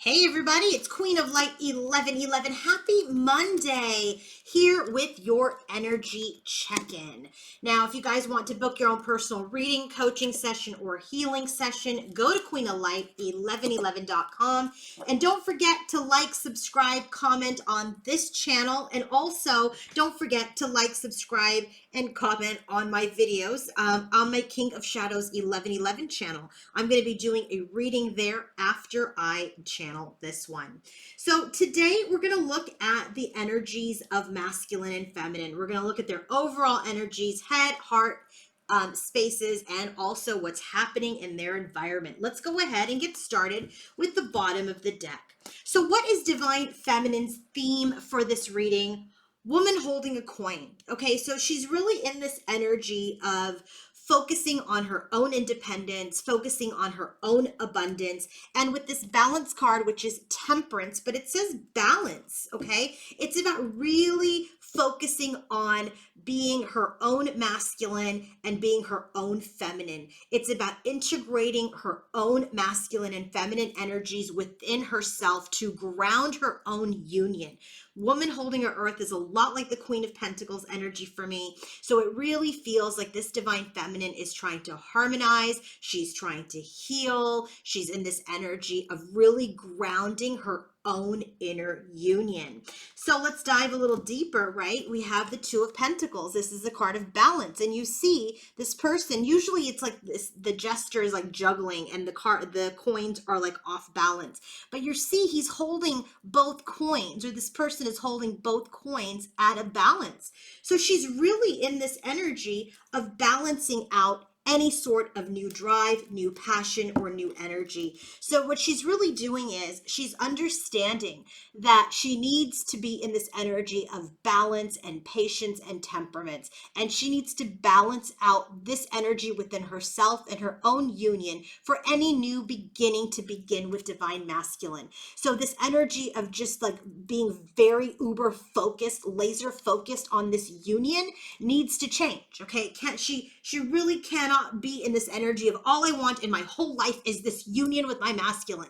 Hey everybody, it's Queen of Light 1111. Happy Monday here with your energy check-in. Now, if you guys want to book your own personal reading, coaching session, or healing session, go to queenoflight1111.com. And don't forget to like, subscribe, comment on this channel. And also, don't forget to like, subscribe, and comment on my videos on my King of Shadows 1111 channel. I'm going to be doing a reading there after I channel this one. So today we're going to look at the energies of masculine and feminine. We're going to look at their overall energies, head, heart, spaces, and also what's happening in their environment. Let's go ahead and get started with the bottom of the deck. So what is Divine Feminine's theme for this reading? Woman holding a coin. Okay, so she's really in this energy of focusing on her own independence, focusing on her own abundance, and with this balance card, which is temperance, but it says balance, okay? It's about really focusing on being her own masculine and being her own feminine. It's about integrating her own masculine and feminine energies within herself to ground her own union. Woman holding her earth is a lot like the Queen of Pentacles energy for me. So it really feels like this Divine Feminine is trying to harmonize. She's trying to heal. She's in this energy of really grounding her own inner union. So let's dive a little deeper, right? We have the Two of Pentacles. This is a card of balance. And you see this person, usually it's like this, the gesture is like juggling and the coins are like off balance. But you see he's holding both coins, or this person is holding both coins at a balance. So she's really in this energy of balancing out any sort of new drive, new passion, or new energy. So what she's really doing is she's understanding that she needs to be in this energy of balance and patience and temperaments. And she needs to balance out this energy within herself and her own union for any new beginning to begin with Divine Masculine. So this energy of just like being very uber focused, laser focused on this union needs to change. Okay, she really cannot be in this energy of all I want in my whole life is this union with my masculine.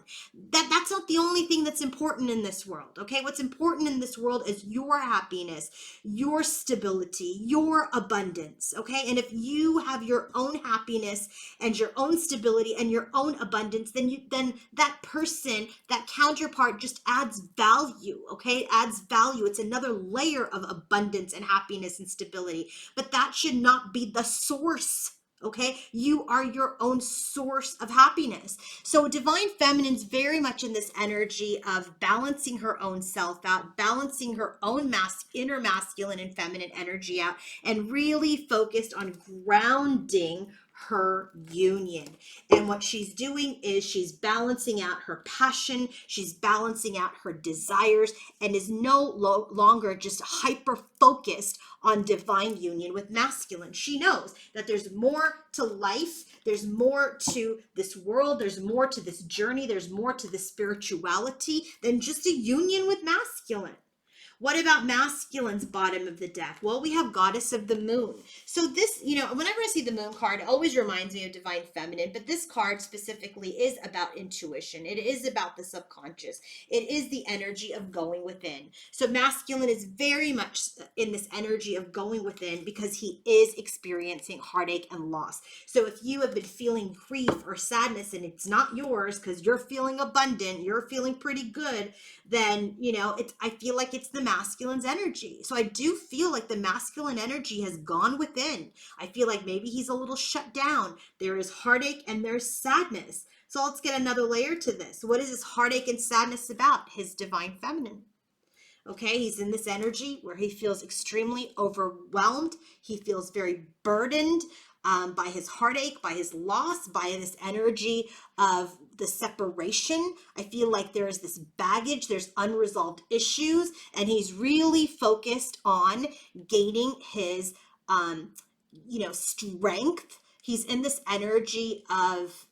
That's not the only thing that's important in this world. Okay, what's important in this world is your happiness, your stability, your abundance. Okay, and if you have your own happiness and your own stability and your own abundance, then that person, that counterpart, just adds value. Okay, it adds value. It's another layer of abundance and happiness and stability, but that should not be the source. Okay, you are your own source of happiness. So Divine Feminine's very much in this energy of balancing her own self out, balancing her own inner masculine and feminine energy out, and really focused on grounding her union. And what she's doing is she's balancing out her passion, she's balancing out her desires, and is no longer just hyper focused on divine union with masculine. She knows that there's more to life, there's more to this world, there's more to this journey, there's more to the spirituality than just a union with masculine. What about masculine's bottom of the deck? Well, we have Goddess of the Moon. So this, whenever I see the Moon card, it always reminds me of Divine Feminine, but this card specifically is about intuition. It is about the subconscious. It is the energy of going within. So masculine is very much in this energy of going within because he is experiencing heartache and loss. So if you have been feeling grief or sadness and it's not yours because you're feeling abundant, you're feeling pretty good, then, I feel like it's the masculine's energy. So I do feel like the masculine energy has gone within. I feel like maybe he's a little shut down. There is heartache and there's sadness. So let's get another layer to this. What is this heartache and sadness about? His Divine Feminine. Okay, he's in this energy where he feels extremely overwhelmed. He feels very burdened by his heartache, by his loss, by this energy of the separation. I feel like there's this baggage, there's unresolved issues, and he's really focused on gaining his, strength. He's in this energy of,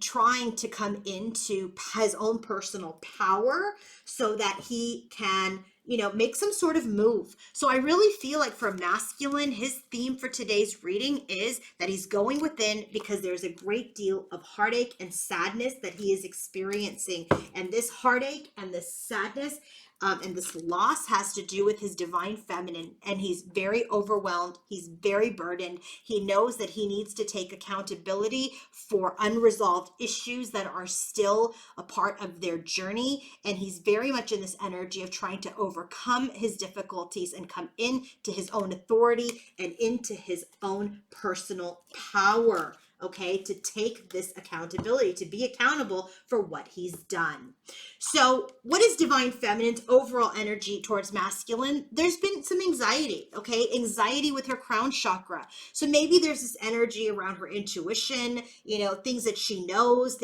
trying to come into his own personal power so that he can, make some sort of move. So I really feel like for masculine, his theme for today's reading is that he's going within because there's a great deal of heartache and sadness that he is experiencing. And this heartache and this sadness and this loss has to do with his divine feminine, and he's very overwhelmed. He's very burdened. He knows that he needs to take accountability for unresolved issues that are still a part of their journey, and he's very much in this energy of trying to overcome his difficulties and come into his own authority and into his own personal power. Okay, to take this accountability, to be accountable for what he's done. So what is divine feminine's overall energy towards masculine? There's been some anxiety, okay? Anxiety with her crown chakra. So maybe there's this energy around her intuition, things that she knows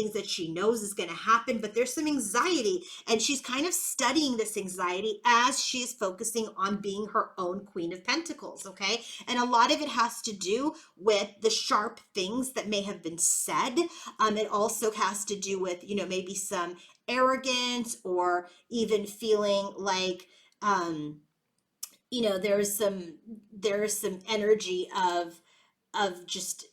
is going to happen, but there's some anxiety, and she's kind of studying this anxiety as she's focusing on being her own Queen of Pentacles, okay? And a lot of it has to do with the sharp things that may have been said. It also has to do with, maybe some arrogance, or even feeling like, there's some energy of just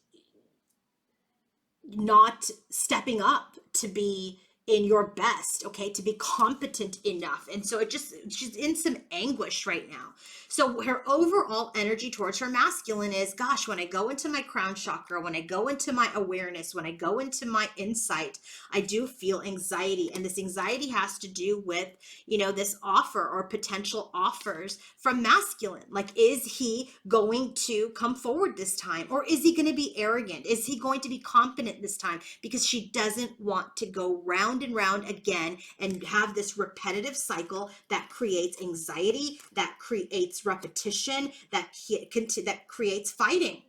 not stepping up to be in your best, okay, to be competent enough. And so she's in some anguish right now. So her overall energy towards her masculine is, gosh, when I go into my crown chakra, when I go into my awareness, when I go into my insight, I do feel anxiety. And this anxiety has to do with, this offer or potential offers from masculine. Like, is he going to come forward this time? Or is he going to be arrogant? Is he going to be competent this time? Because she doesn't want to go round and round again and have this repetitive cycle that creates anxiety, that creates repetition, that creates fighting.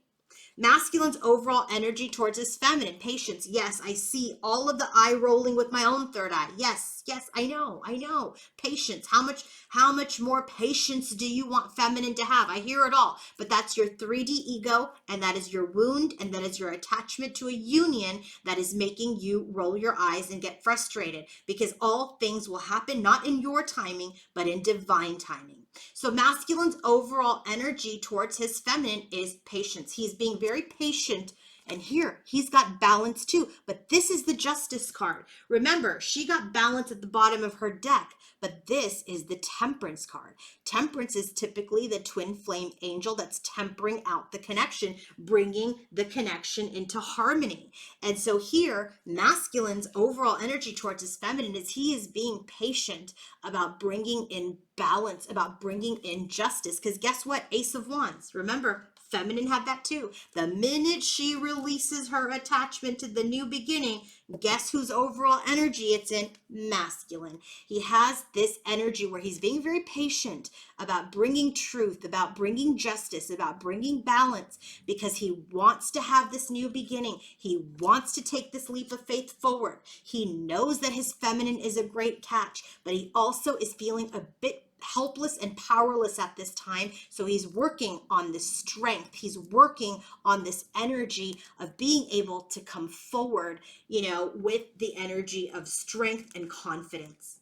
Masculine's overall energy towards his feminine, patience. Yes, I see all of the eye rolling with my own third eye. Yes, I know. Patience. How much more patience do you want feminine to have? I hear it all. But that's your 3D ego, and that is your wound, and that is your attachment to a union that is making you roll your eyes and get frustrated, because all things will happen not in your timing, but in divine timing. So masculine's overall energy towards his feminine is patience. He's being very patient. And here, he's got balance too. But this is the Justice card. Remember, she got balance at the bottom of her deck. But this is the Temperance card. Temperance is typically the twin flame angel that's tempering out the connection, bringing the connection into harmony. And so here, masculine's overall energy towards his feminine is he is being patient about bringing in balance, about bringing in justice. Because guess what? Ace of Wands. Remember, feminine had that too. The minute she releases her attachment to the new beginning, guess whose overall energy it's in? Masculine. He has this energy where he's being very patient about bringing truth, about bringing justice, about bringing balance, because he wants to have this new beginning. He wants to take this leap of faith forward. He knows that his feminine is a great catch, but he also is feeling a bit helpless and powerless at this time. So he's working on this strength. He's working on this energy of being able to come forward, with the energy of strength and confidence.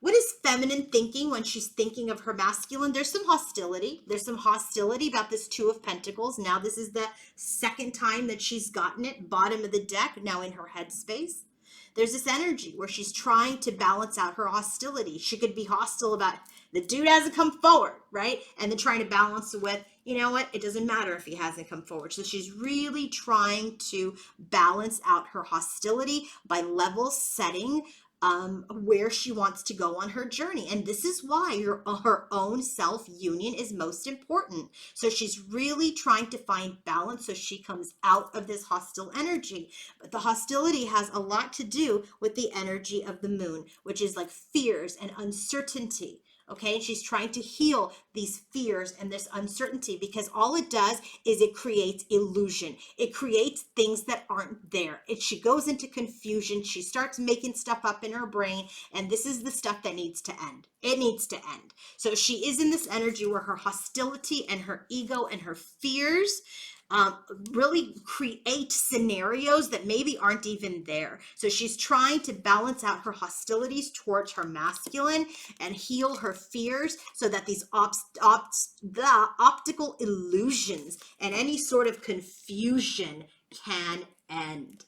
What is feminine thinking when she's thinking of her masculine? There's some hostility. There's some hostility about this Two of Pentacles. Now this is the second time that she's gotten it, bottom of the deck, now in her headspace. There's this energy where she's trying to balance out her hostility. She could be hostile about the dude hasn't come forward, right? And then trying to balance with, you know what? It doesn't matter if he hasn't come forward. So she's really trying to balance out her hostility by level setting where she wants to go on her journey. And this is why her own self-union is most important. So she's really trying to find balance so she comes out of this hostile energy. But the hostility has a lot to do with the energy of the moon, which is like fears and uncertainty. Okay, and she's trying to heal these fears and this uncertainty, because all it does is it creates illusion. It creates things that aren't there. She goes into confusion. She starts making stuff up in her brain, and this is the stuff that needs to end. It needs to end. So she is in this energy where her hostility and her ego and her fears really create scenarios that maybe aren't even there. So she's trying to balance out her hostilities towards her masculine and heal her fears so that these the optical illusions and any sort of confusion can end.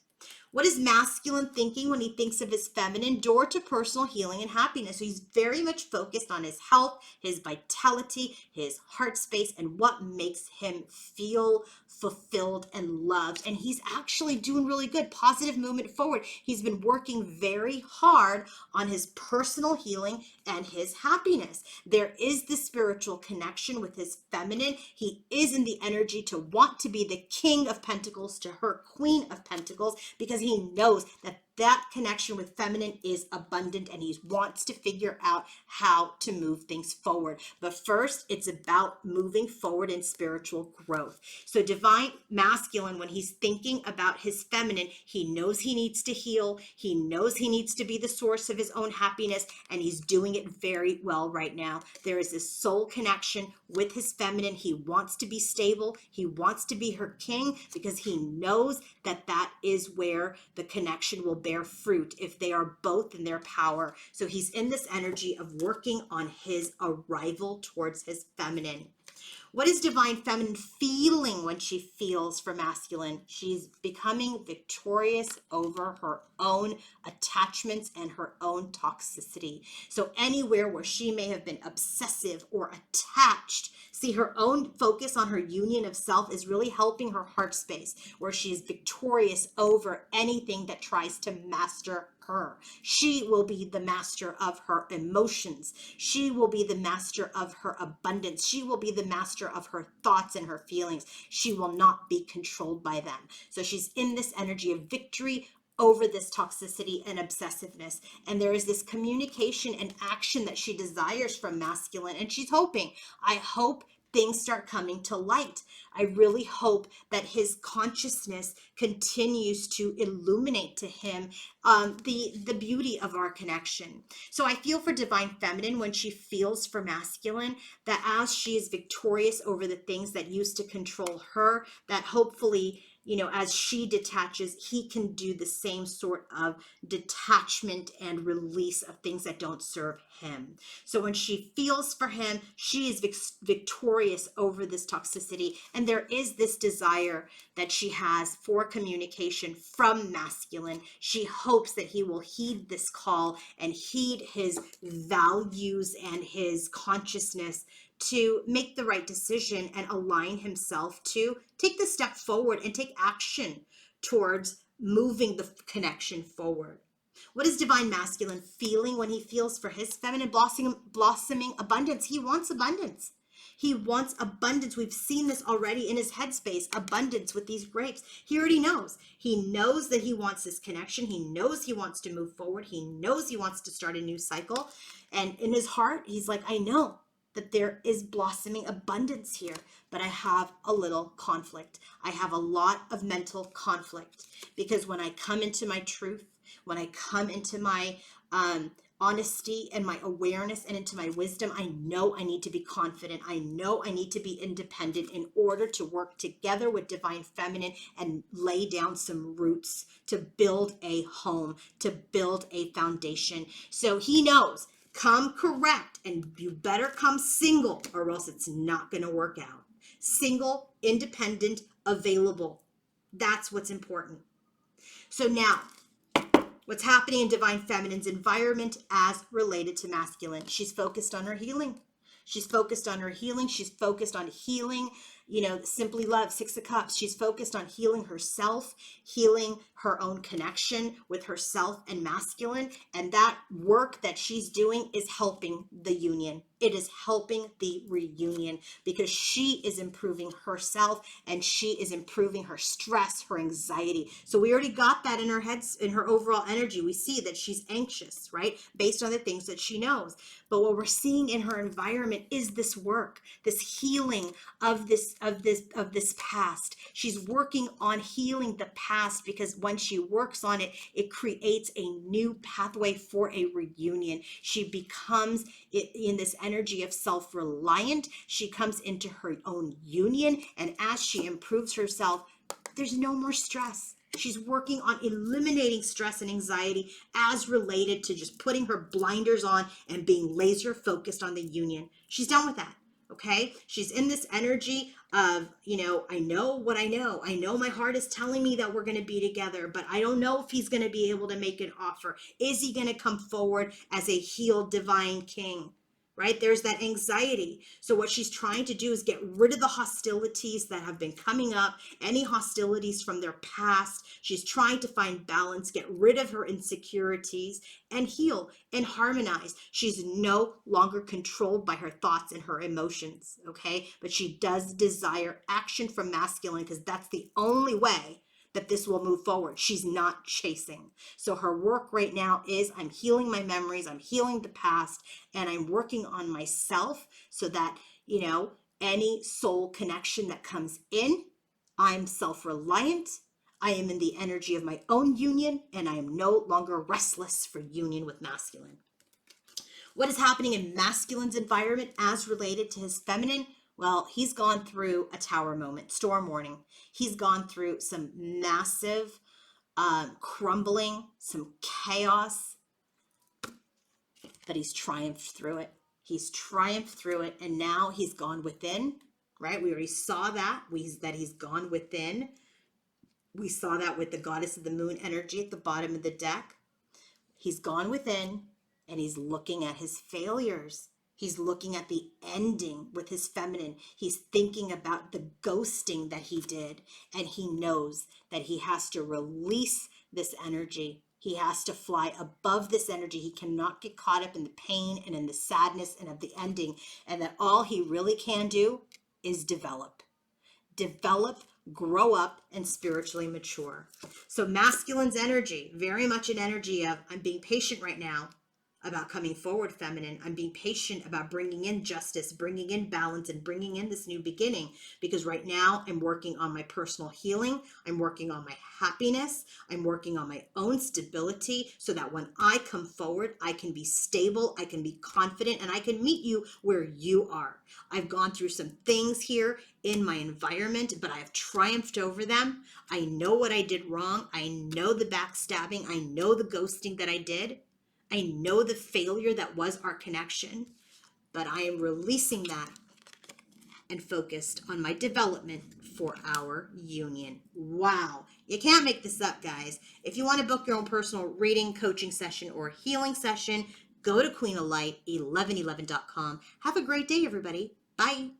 What is masculine thinking when he thinks of his feminine? Door to personal healing and happiness. So he's very much focused on his health, his vitality, his heart space, and what makes him feel fulfilled and loved. And he's actually doing really good. Positive movement forward. He's been working very hard on his personal healing and his happiness. There is this spiritual connection with his feminine. He is in the energy to want to be the King of Pentacles to her Queen of Pentacles, because he knows that that connection with feminine is abundant and he wants to figure out how to move things forward. But first, it's about moving forward in spiritual growth. So divine masculine, when he's thinking about his feminine, he knows he needs to heal. He knows he needs to be the source of his own happiness, and he's doing it very well right now. There is this soul connection with his feminine. He wants to be stable. He wants to be her king because he knows that that is where the connection will bear fruit if they are both in their power. So he's in this energy of working on his arrival towards his feminine. What is divine feminine feeling when she feels for masculine? She's becoming victorious over her own attachments and her own toxicity. So anywhere where she may have been obsessive or attached, see, her own focus on her union of self is really helping her heart space, where she is victorious over anything that tries to master her. She will be the master of her emotions. She will be the master of her abundance. She will be the master of her thoughts and her feelings. She will not be controlled by them. So she's in this energy of victory over this toxicity and obsessiveness. And there is this communication and action that she desires from masculine. And she's hoping, I hope things start coming to light. I really hope that his consciousness continues to illuminate to him the beauty of our connection. So I feel for divine feminine when she feels for masculine, that as she is victorious over the things that used to control her, that hopefully, you know, as she detaches, he can do the same sort of detachment and release of things that don't serve him. So when she feels for him, she is victorious over this toxicity. And there is this desire that she has for communication from masculine. She hopes that he will heed this call and heed his values and his consciousness to make the right decision and align himself to take the step forward and take action towards moving the connection forward. What is divine masculine feeling when he feels for his feminine blossoming abundance? He wants abundance. He wants abundance. We've seen this already in his headspace, abundance with these grapes. He already knows. He knows that he wants this connection. He knows he wants to move forward. He knows he wants to start a new cycle. And in his heart, he's like, I know that there is blossoming abundance here, but I have a little conflict. I have a lot of mental conflict, because when I come into my truth, when I come into my honesty and my awareness and into my wisdom, I know I need to be confident. I know I need to be independent in order to work together with divine feminine and lay down some roots to build a home, to build a foundation. So he knows, come correct, and you better come single or else it's not going to work out. Single, independent, available. That's what's important. So now, what's happening in divine feminine's environment as related to masculine? She's focused on her healing. She's focused on her healing. She's focused on healing, you know, simply love, 6 of Cups. She's focused on healing herself, healing her own connection with herself and masculine. And that work that she's doing is helping the union. It is helping the reunion, because she is improving herself and she is improving her stress, her anxiety. So we already got that in her heads, in her overall energy. We see that she's anxious, right? Based on the things that she knows. But what we're seeing in her environment is this work, this healing of this past. She's working on healing the past, because when when she works on it, it creates a new pathway for a reunion. She becomes in this energy of self-reliant. She comes into her own union. And as she improves herself, there's no more stress. She's working on eliminating stress and anxiety as related to just putting her blinders on and being laser focused on the union. She's done with that. Okay. She's in this energy of, I know what I know. I know my heart is telling me that we're going to be together, but I don't know if he's going to be able to make an offer. Is he going to come forward as a healed divine king? Right? There's that anxiety. So what she's trying to do is get rid of the hostilities that have been coming up, any hostilities from their past. She's trying to find balance, get rid of her insecurities, and heal and harmonize. She's no longer controlled by her thoughts and her emotions, okay? But she does desire action from masculine because that's the only way that this will move forward. She's not chasing. So her work right now is I'm healing my memories, I'm healing the past, and I'm working on myself so that, any soul connection that comes in, I'm self-reliant. I am in the energy of my own union, and I am no longer restless for union with masculine. What is happening in masculine's environment as related to his feminine? Well, he's gone through a tower moment, storm warning. He's gone through some massive crumbling, some chaos, but he's triumphed through it. He's triumphed through it, and now he's gone within, right? We already saw that, that he's gone within. We saw that with the goddess of the moon energy at the bottom of the deck. He's gone within, and he's looking at his failures. He's looking at the ending with his feminine. He's thinking about the ghosting that he did, and he knows that he has to release this energy. He has to fly above this energy. He cannot get caught up in the pain and in the sadness and of the ending, and that all he really can do is develop, grow up, and spiritually mature. So masculine's energy, very much an energy of I'm being patient right now about coming forward feminine. I'm being patient about bringing in justice, bringing in balance, and bringing in this new beginning, because right now I'm working on my personal healing. I'm working on my happiness. I'm working on my own stability so that when I come forward, I can be stable, I can be confident, and I can meet you where you are. I've gone through some things here in my environment, but I have triumphed over them. I know what I did wrong. I know the backstabbing. I know the ghosting that I did. I know the failure that was our connection, but I am releasing that and focused on my development for our union. Wow. You can't make this up, guys. If you want to book your own personal reading, coaching session, or healing session, go to queenoflight1111.com. Have a great day, everybody. Bye.